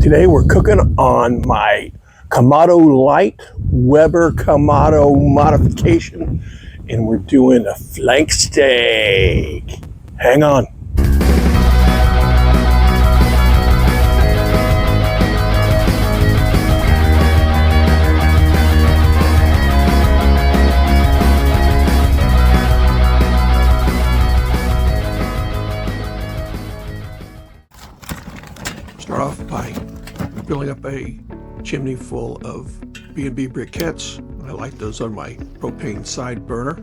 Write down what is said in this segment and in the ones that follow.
Today we're cooking on my Kamado Light Weber Kamado modification, and we're doing a flank steak. Hang on. Start off by filling up a chimney full of B&B briquettes. I light those on my propane side burner,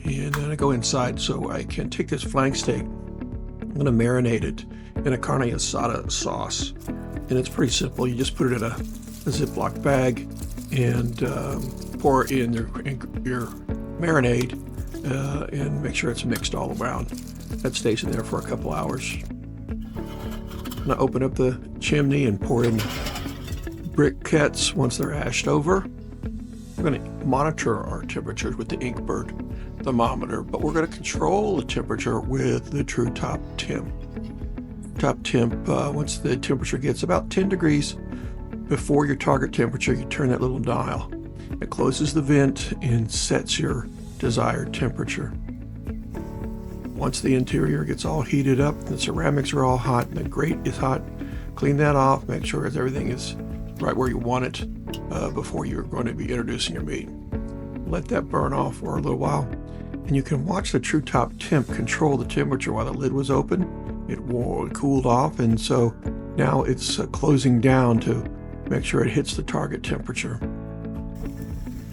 and then I go inside so I can take this flank steak. I'm going to marinate it in a Carne Asada sauce, and it's pretty simple. You just put it in a Ziploc bag and pour in your marinade and make sure it's mixed all around. That stays in there for a couple hours. I'm going to open up the chimney and pour in briquettes once they're ashed over. We're going to monitor our temperatures with the Inkbird thermometer, but we're going to control the temperature with the True Top Temp. Top Temp, once the temperature gets about 10 degrees before your target temperature, you turn that little dial. It closes the vent and sets your desired temperature. Once the interior gets all heated up, the ceramics are all hot, and the grate is hot, clean that off, make sure everything is right where you want it before you're going to be introducing your meat. Let that burn off for a little while, and you can watch the True Top Temp control the temperature while the lid was open. It cooled off, and so now it's closing down to make sure it hits the target temperature.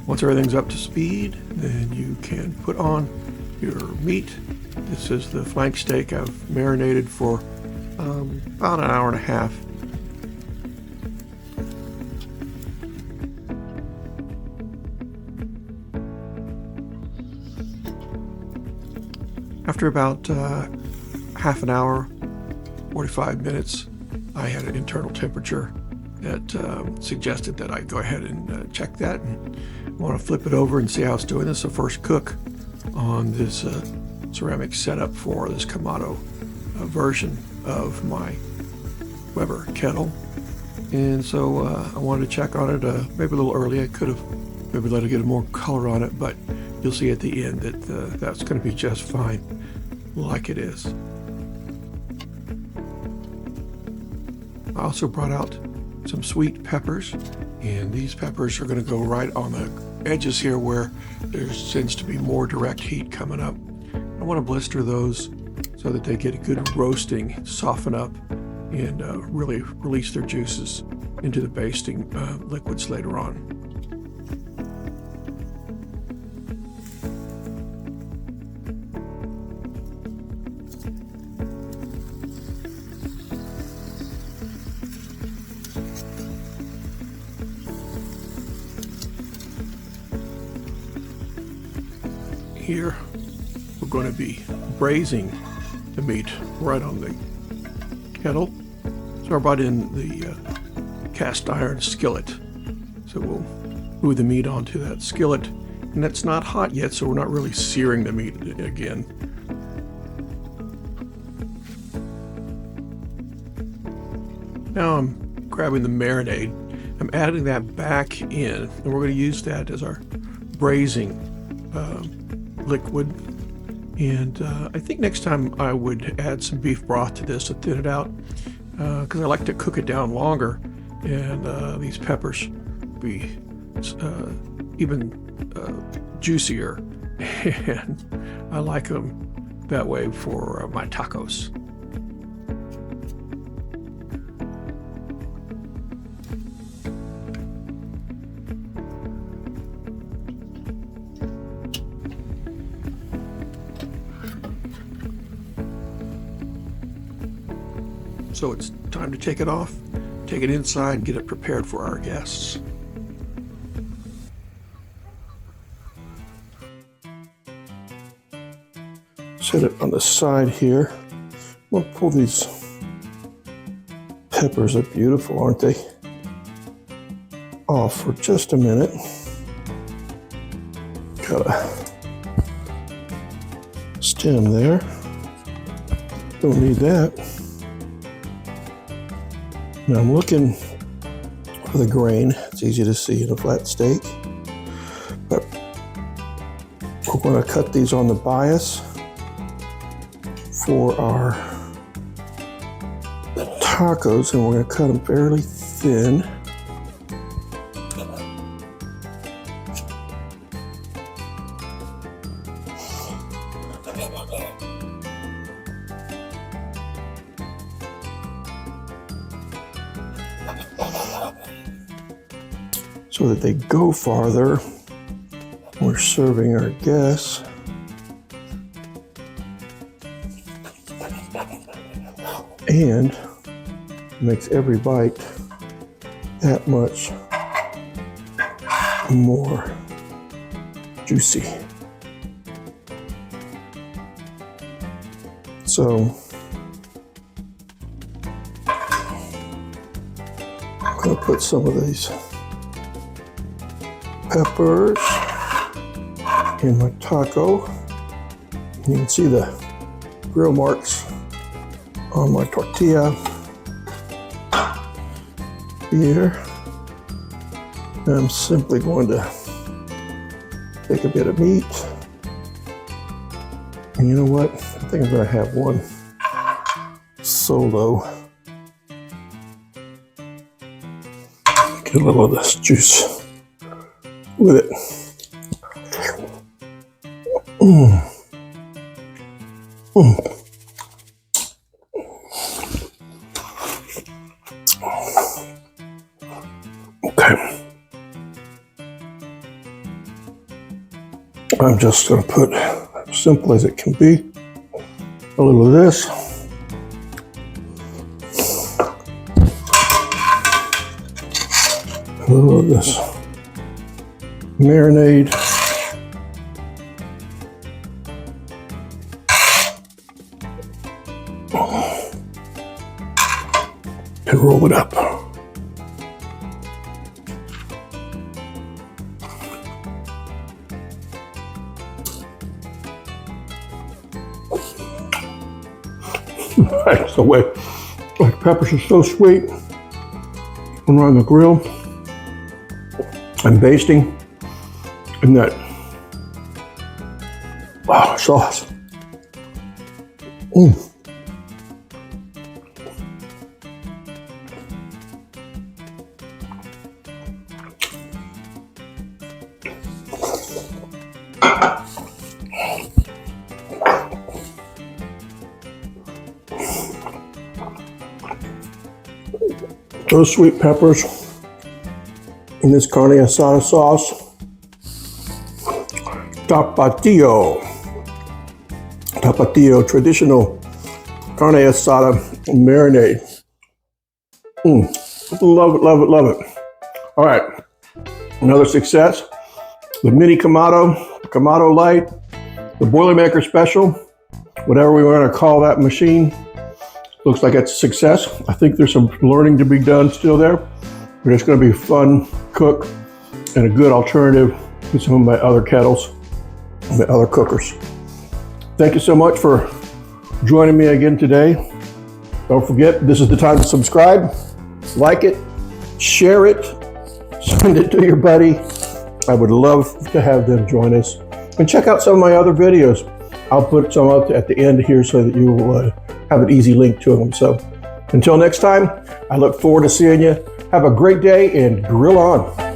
Once everything's up to speed, then you can put on your meat. This is the flank steak I've marinated for about an hour and a half. After about half an hour, 45 minutes, I had an internal temperature that suggested that I go ahead and check that. And I want to flip it over and see how it's doing. This is the first cook on this ceramic setup for this Kamado version of my Weber kettle, and so I wanted to check on it maybe a little early. I could have maybe let it get more color on it, but you'll see at the end that that's going to be just fine like it is. I also brought out some sweet peppers, and these peppers are going to go right on the edges here where there tends to be more direct heat coming up. I want to blister those so that they get a good roasting, soften up, and really release their juices into the basting liquids later on. Here we're going to be braising the meat right on the kettle. So I brought in the cast iron skillet. So we'll move the meat onto that skillet, and that's not hot yet, so we're not really searing the meat again. Now I'm grabbing the marinade. I'm adding that back in, and we're going to use that as our braising liquid. And I think next time I would add some beef broth to this to thin it out, because I like to cook it down longer, and these peppers be even juicier, and I like them that way for my tacos. So it's time to take it off, take it inside, and get it prepared for our guests. Set it on the side here. We'll pull these peppers, are beautiful, aren't they? Off for just a minute. Got a stem there. Don't need that. Now I'm looking for the grain. It's easy to see in a flat steak. But we're going to cut these on the bias for our tacos, and we're going to cut them fairly thin. So that they go farther. We're serving our guests. And makes every bite that much more juicy. So I'm going to put some of these peppers in my taco. You can see the grill marks on my tortilla here. And I'm simply going to take a bit of meat. And you know what? I think I'm going to have one solo. Get a little of this juice with it. Okay. I'm just going to put, as simple as it can be, a little of this. A little of this marinade. And roll it up. That's the way. Like peppers are so sweet when we're on the grill. I'm basting in that sauce. Those sweet peppers in this carne asada sauce. Tapatio traditional carne asada marinade. Love it, love it, love it. All right, another success. The mini Kamado Light, the Boilermaker Special, whatever we want to call that machine. Looks like it's a success. I think there's some learning to be done still there, but it's going to be fun cook and a good alternative to some of my other kettles, my other cookers. Thank you so much for joining me again today. Don't forget, this is the time to subscribe, like it, share it, send it to your buddy. I would love to have them join us. And check out some of my other videos. I'll put some up at the end here so that you will have an easy link to them. So until next time, I look forward to seeing you. Have a great day and grill on.